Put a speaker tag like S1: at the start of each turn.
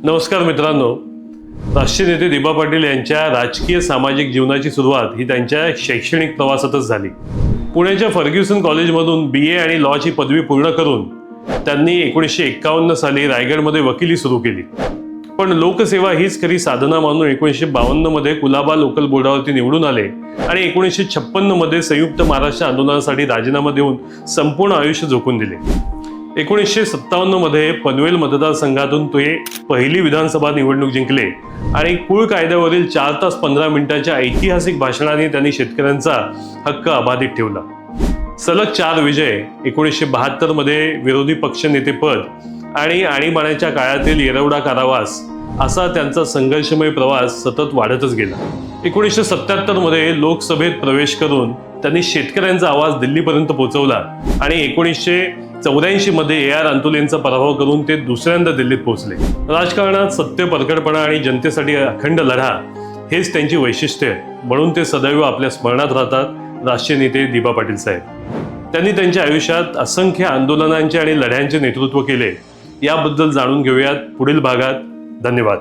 S1: नमस्कार मित्रांनो, राष्ट्रीय नेते दिबा पाटील यांच्या राजकीय सामाजिक जीवनाची सुरुवात ही त्यांच्या शैक्षणिक प्रवासातच झाली। पुण्याच्या फर्ग्युसन कॉलेजमधून BA आणि लॉची पदवी पूर्ण करून त्यांनी 1951 साली रायगडमध्ये वकिली सुरू केली। पण लोकसेवा हीच खरी साधना मानून 1952 मध्ये कुलाबा लोकल बोर्डावरती निवडून आले आणि 1956 मध्ये संयुक्त महाराष्ट्र आंदोलनासाठी राजीनामा देऊन संपूर्ण आयुष्य झोकून दिले। 1957 मध्ये पनवेल मतदारसंघातून ते पहिली विधानसभा निवडणूक जिंकले आणि कुळ कायद्यावरील 4 तास 15 मिनिटांच्या ऐतिहासिक भाषणाने त्यांनी शेतकऱ्यांचा हक्क अबाधित ठेवला। सलग 4 विजय, 1972 मध्ये विरोधी पक्षनेतेपद आणि आणीबाणीच्या काळातील येरवडा कारावास असा त्यांचा संघर्षमय प्रवास सतत वाढतच गेला। 1977 मध्ये लोकसभेत प्रवेश करून त्यांनी शेतकऱ्यांचा आवाज दिल्लीपर्यंत पोहोचवला आणि 1984 मध्ये AR अंतुलेंचा पराभव करून ते दुसऱ्यांदा दिल्लीत पोहोचले। राजकारणात सत्य, परखडपणा आणि जनतेसाठी अखंड लढा हेच त्यांची वैशिष्ट्य आहे, म्हणून ते सदैव आपल्या स्मरणात राहतात राष्ट्रीय नेते दिबा पाटील साहेब। त्यांनी त्यांच्या आयुष्यात असंख्य आंदोलनांचे आणि लढ्यांचे नेतृत्व केले। याबद्दल जाणून घेऊयात पुढील भागात। धन्यवाद।